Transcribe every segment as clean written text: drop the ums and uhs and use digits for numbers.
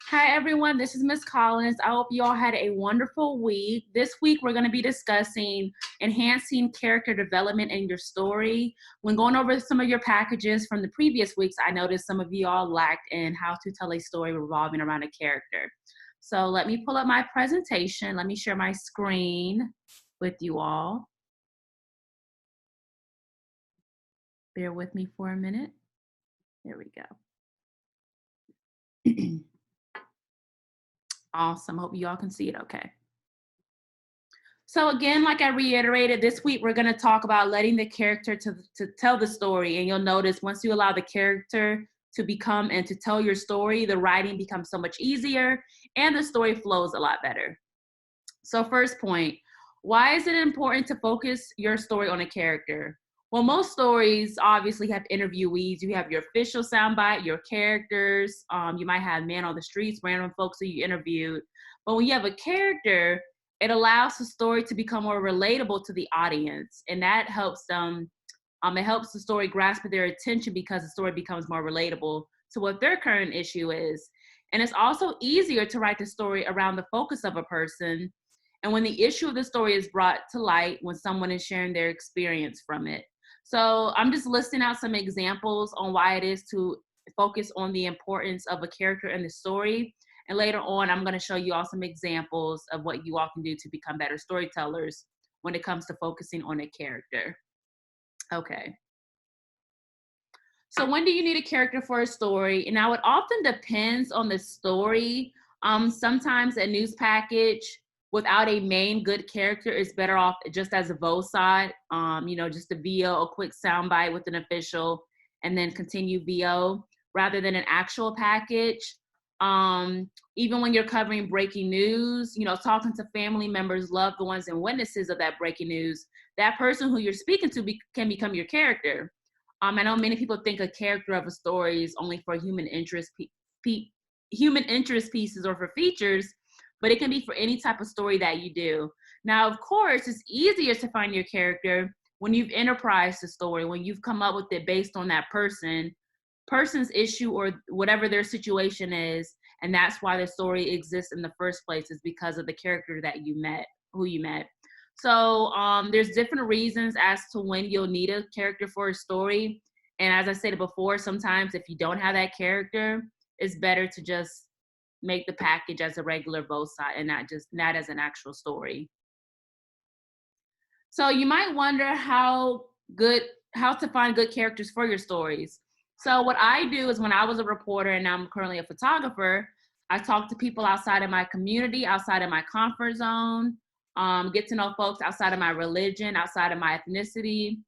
Hi, everyone. This is Miss Collins. I hope you all had a wonderful week. This week, we're going to be discussing enhancing character development in your story. When going over some of your packages from the previous weeks, I noticed some of you all lacked in how to tell a story revolving around a character. So let me pull up my presentation. Let me share my screen with you all. Bear with me for a minute. There we go. Awesome. Hope you all can see it okay. So again, like I reiterated, this week we're going to talk about letting the character to tell the story. And you'll notice once you allow the character to become and to tell your story, the writing becomes so much easier and the story flows a lot better. So first point, why is it important to focus your story on a character? Well, most stories obviously have interviewees. You have your official soundbite, your characters. You might have man on the streets, random folks that you interviewed. But when you have a character, it allows the story to become more relatable to the audience, and that helps them. It helps the story grasp their attention because the story becomes more relatable to what their current issue is. And it's also easier to write the story around the focus of a person and when the issue of the story is brought to light when someone is sharing their experience from it. So I'm just listing out some examples on why it is to focus on the importance of a character in the story. And later on, I'm going to show you all some examples of what you all can do to become better storytellers when it comes to focusing on a character. Okay. So when do you need a character for a story? And now it often depends on the story. Sometimes a news package without a main good character is better off just as a VO side, just a VO, a quick soundbite with an official, and then continue VO rather than an actual package. Even when you're covering breaking news, talking to family members, loved ones, and witnesses of that breaking news, that person who you're speaking to can become your character. I know many people think a character of a story is only for human interest human interest pieces or for features, but it can be for any type of story that you do. Now, of course, it's easier to find your character when you've enterprised the story, when you've come up with it based on that person's issue or whatever their situation is, and that's why the story exists in the first place, is because of the character that you met, who you met. So there's different reasons as to when you'll need a character for a story. And as I said before, sometimes if you don't have that character, it's better to just make the package as a regular both side and not as an actual story. So you might wonder how to find good characters for your stories. So what I do is when I was a reporter and now I'm currently a photographer, I talk to people outside of my community, outside of my comfort zone, get to know folks outside of my religion, outside of my ethnicity,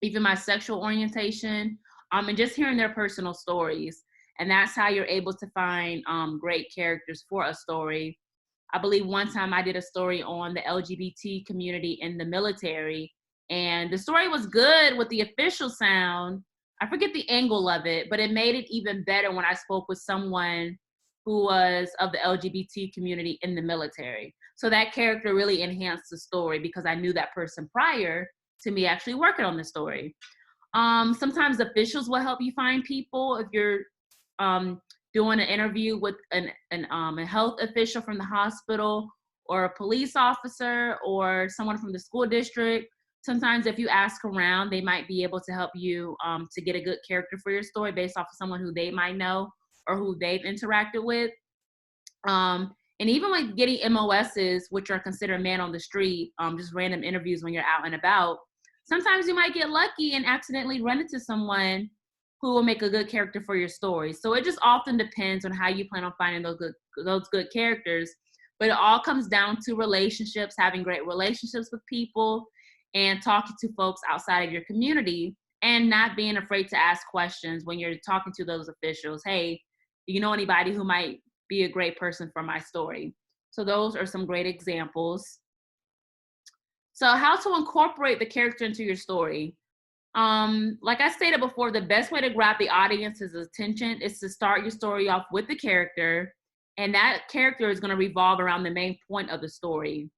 even my sexual orientation, and just hearing their personal stories. And that's how you're able to find great characters for a story. I believe one time I did a story on the LGBT community in the military, and the story was good with the official sound. I forget the angle of it, but it made it even better when I spoke with someone who was of the LGBT community in the military. So that character really enhanced the story because I knew that person prior to me actually working on the story. Sometimes officials will help you find people if you're doing an interview with a health official from the hospital or a police officer or someone from the school district. Sometimes if you ask around, they might be able to help you to get a good character for your story based off of someone who they might know or who they've interacted with. And even like getting MOSs, which are considered man on the street, just random interviews when you're out and about, sometimes you might get lucky and accidentally run into someone who will make a good character for your story. So it just often depends on how you plan on finding those good characters. But it all comes down to relationships, having great relationships with people, and talking to folks outside of your community, and not being afraid to ask questions when you're talking to those officials. Hey, do you know anybody who might be a great person for my story? So those are some great examples. So how to incorporate the character into your story. Like I stated before, the best way to grab the audience's attention is to start your story off with the character, and that character is going to revolve around the main point of the story.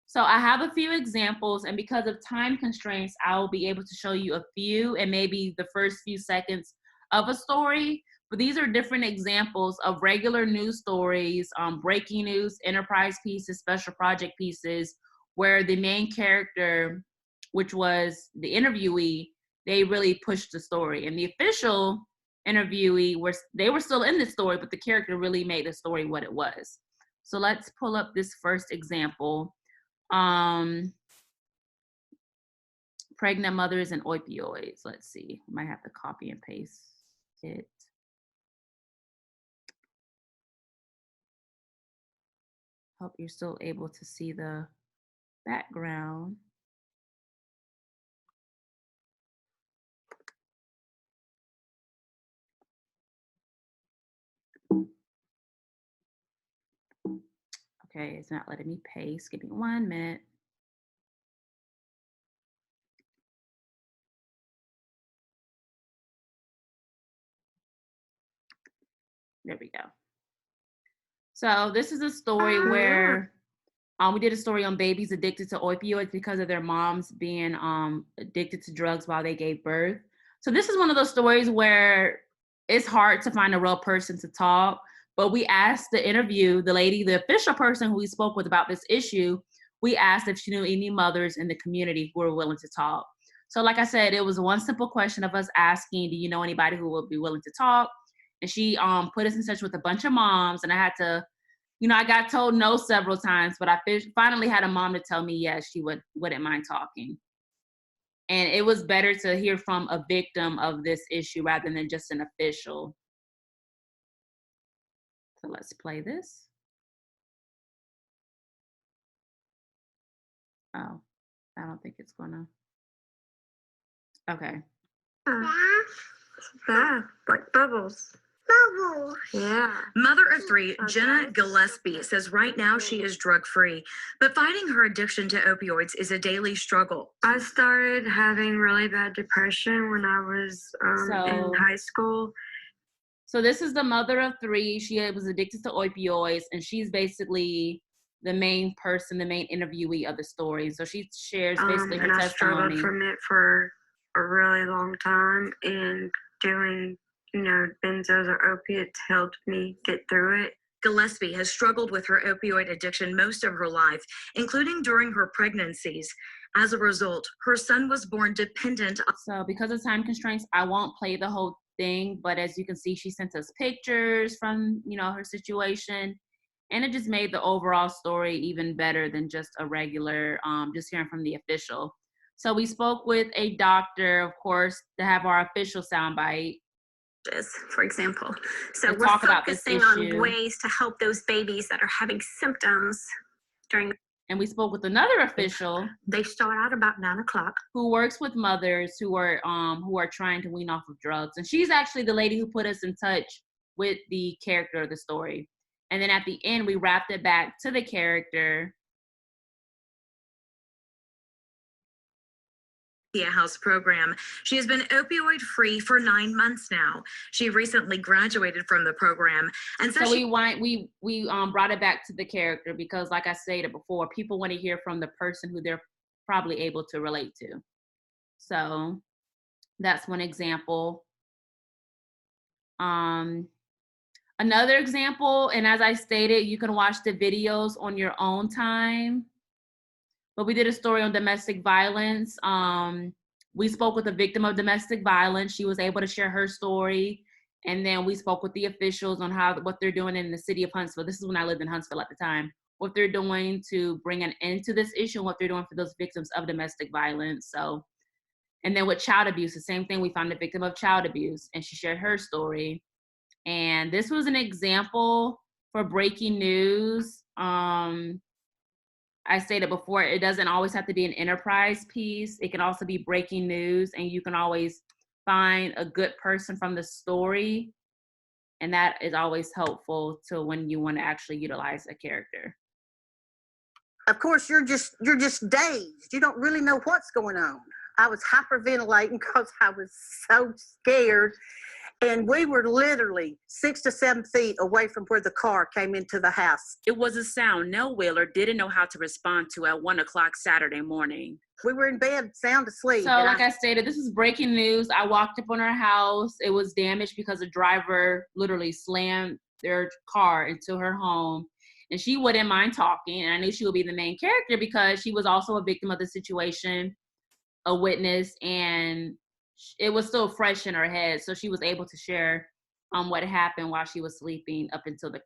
So I have a few examples, and because of time constraints, I will be able to show you a few and maybe the first few seconds of a story, But these are different examples of regular news stories, breaking news, enterprise pieces, special project pieces, where the main character, which was the interviewee, they really pushed the story. And the official interviewee, they were still in the story, but the character really made the story what it was. So let's pull up this first example. Pregnant mothers and opioids. Let's see. I might have to copy and paste it. Hope you're still able to see the background. Okay, it's not letting me paste. Give me 1 minute. There we go. So this is a story where we did a story on babies addicted to opioids because of their moms being addicted to drugs while they gave birth. So this is one of those stories where it's hard to find a real person to talk, but we asked the lady, the official person who we spoke with about this issue, we asked if she knew any mothers in the community who were willing to talk. So like I said, it was one simple question of us asking, do you know anybody who would be willing to talk? And she put us in touch with a bunch of moms, and I had to, I got told no several times, but I finally had a mom to tell me yes, she wouldn't mind talking. And it was better to hear from a victim of this issue rather than just an official. So let's play this. Oh, I don't think it's gonna. Okay. Like bubbles. Bubbles. Yeah. Mother of 3, Jenna Gillespie, says right now she is drug-free, but fighting her addiction to opioids is a daily struggle. I started having really bad depression when I was in high school. So this is the mother of 3. She was addicted to opioids, and she's basically the main person, the main interviewee of the story. So she shares basically her testimony. I struggled from it for a really long time, and doing benzos or opiates helped me get through it. Gillespie has struggled with her opioid addiction most of her life, including during her pregnancies. As a result, her son was born dependent on. So because of time constraints, I won't play the whole thing, but as you can see, she sent us pictures from, her situation, and it just made the overall story even better than just a regular, just hearing from the official. So we spoke with a doctor, of course, to have our official soundbite. For example. So we're focusing on ways to help those babies that are having symptoms during. And we spoke with another official. They start out about 9 o'clock. Who works with mothers who are trying to wean off of drugs. And she's actually the lady who put us in touch with the character of the story. And then at the end, we wrapped it back to the character. House program. She has been opioid free for 9 months now. She recently graduated from the program, and so we brought it back to the character because, like I stated before, people want to hear from the person who they're probably able to relate to. So that's one example. Another example, and as I stated, you can watch the videos on your own time. But we did a story on domestic violence. We spoke with a victim of domestic violence. She was able to share her story. And then we spoke with the officials on what they're doing in the city of Huntsville. This is when I lived in Huntsville at the time. What they're doing to bring an end to this issue and what they're doing for those victims of domestic violence. So, and then with child abuse, the same thing. We found a victim of child abuse and she shared her story. And this was an example for breaking news. I stated before, it doesn't always have to be an enterprise piece. It can also be breaking news, and you can always find a good person from the story. And that is always helpful to when you want to actually utilize a character. Of course, you're just dazed. You don't really know what's going on. I was hyperventilating because I was so scared. And we were literally 6 to 7 feet away from where the car came into the house. It was a sound Nell Wheeler didn't know how to respond to at 1 o'clock Saturday morning. We were in bed, sound asleep. So like I stated, this is breaking news. I walked up on her house. It was damaged because a driver literally slammed their car into her home. And she wouldn't mind talking. And I knew she would be the main character because she was also a victim of the situation, a witness, and it was still fresh in her head. So she was able to share what happened while she was sleeping up until the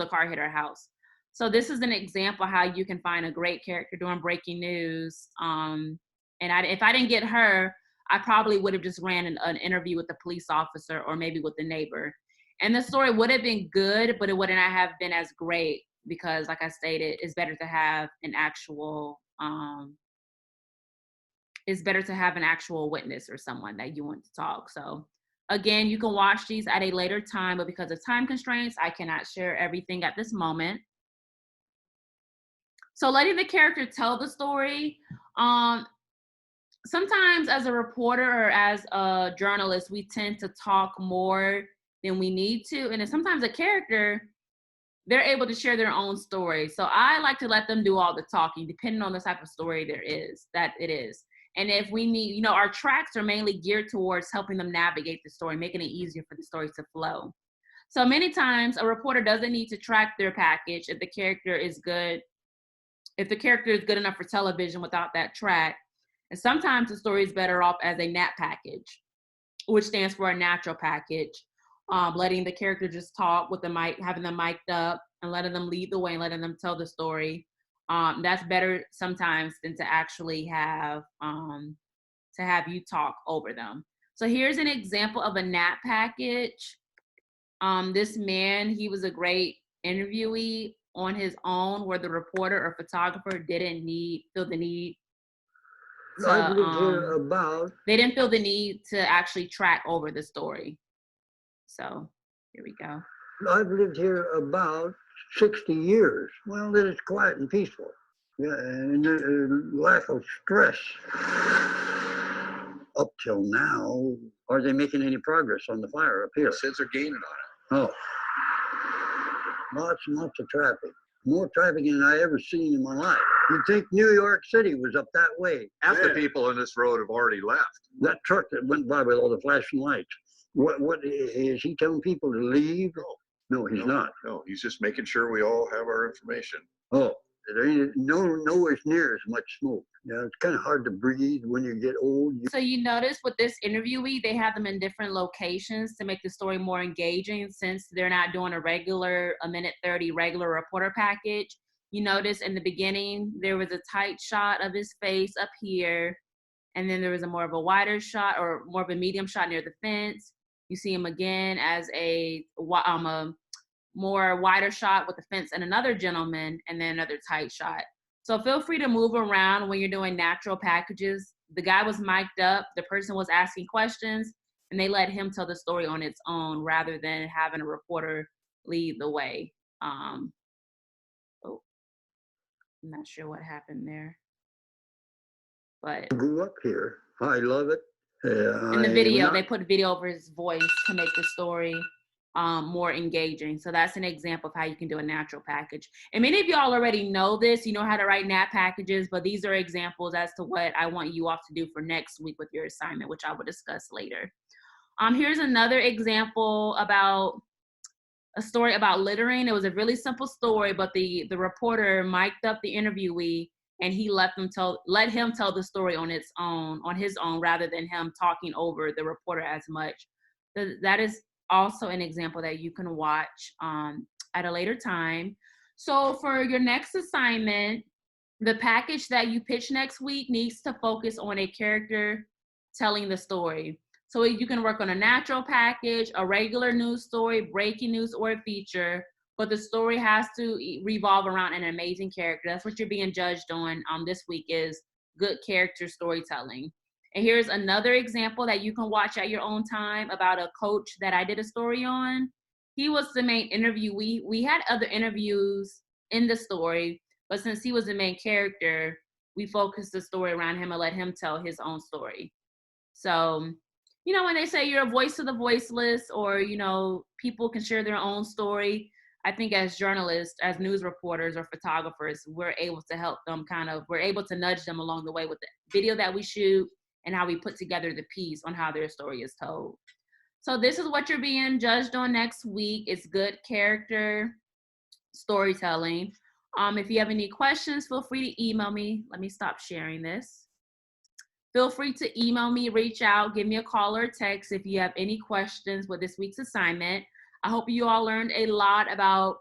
car hit her house. So this is an example how you can find a great character during breaking news. And if I didn't get her, I probably would have just ran an interview with the police officer or maybe with the neighbor. And the story would have been good, but it would not have been as great because, like I stated, it's better to have an actual witness or someone that you want to talk. So again, you can watch these at a later time, but because of time constraints, I cannot share everything at this moment. So letting the character tell the story. Sometimes as a reporter or as a journalist, we tend to talk more than we need to. And then sometimes a character, they're able to share their own story. So I like to let them do all the talking, depending on the type of story that it is. And if we need, our tracks are mainly geared towards helping them navigate the story, making it easier for the story to flow. So many times a reporter doesn't need to track their package if the character is good enough for television without that track. And sometimes the story is better off as a NAP package, which stands for a natural package. Letting the character just talk with the mic, having them mic'd up and letting them lead the way and letting them tell the story. That's better sometimes than to actually have you talk over them. So here's an example of a NAP package. This man, he was a great interviewee on his own, where the reporter or photographer didn't feel the need to, they didn't feel the need to actually track over the story. So here we go. I've lived here about 60 years. Well, then it's quiet and peaceful. Yeah, and lack of stress. Up till now, are they making any progress on the fire up here? Since they're gaining on it. Oh. Lots and lots of traffic. More traffic than I ever seen in my life. You'd think New York City was up that way. Half the people on this road have already left. That truck that went by with all the flashing lights. What is he telling people to leave? No, he's not. No, he's just making sure we all have our information. Oh, there ain't nowhere near as much smoke. Yeah, it's kind of hard to breathe when you get old. So you notice with this interviewee, they have them in different locations to make the story more engaging, since they're not doing a minute 30 regular reporter package. You notice in the beginning, there was a tight shot of his face up here, and then there was a more of a wider shot or more of a medium shot near the fence. You see him again as a more wider shot with the fence and another gentleman, and then another tight shot. So feel free to move around when you're doing natural packages. The guy was mic'd up, the person was asking questions, and they let him tell the story on its own rather than having a reporter lead the way. I'm not sure what happened there, but I grew up here. I love it. In the video, they put video over his voice to make the story more engaging. So that's an example of how you can do a natural package. And many of y'all already know this. You know how to write NAP packages, but these are examples as to what I want you all to do for next week with your assignment, which I will discuss later. Here's another example about a story about littering. It was a really simple story, but the reporter mic'd up the interviewee, and he let him tell the story on his own, rather than him talking over the reporter as much. That is also an example that you can watch at a later time. So for your next assignment, the package that you pitch next week needs to focus on a character telling the story. So you can work on a natural package, a regular news story, breaking news, or a feature, but the story has to revolve around an amazing character. That's what you're being judged on this week, is good character storytelling. And here's another example that you can watch at your own time about a coach that I did a story on. He was the main interviewee. We had other interviews in the story, but since he was the main character, we focused the story around him and let him tell his own story. So, when they say you're a voice to the voiceless, or, people can share their own story, I think as journalists, as news reporters or photographers, we're able to help them we're able to nudge them along the way with the video that we shoot and how we put together the piece on how their story is told. So this is what you're being judged on next week. It's good character storytelling. If you have any questions, feel free to email me. Let me stop sharing this. Feel free to email me, reach out, give me a call or a text if you have any questions with this week's assignment. I hope you all learned a lot about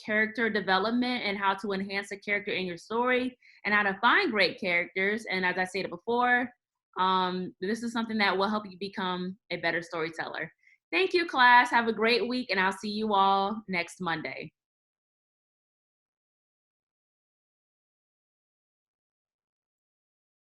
character development and how to enhance a character in your story and how to find great characters. And as I stated before, this is something that will help you become a better storyteller. Thank you, class. Have a great week, and I'll see you all next Monday.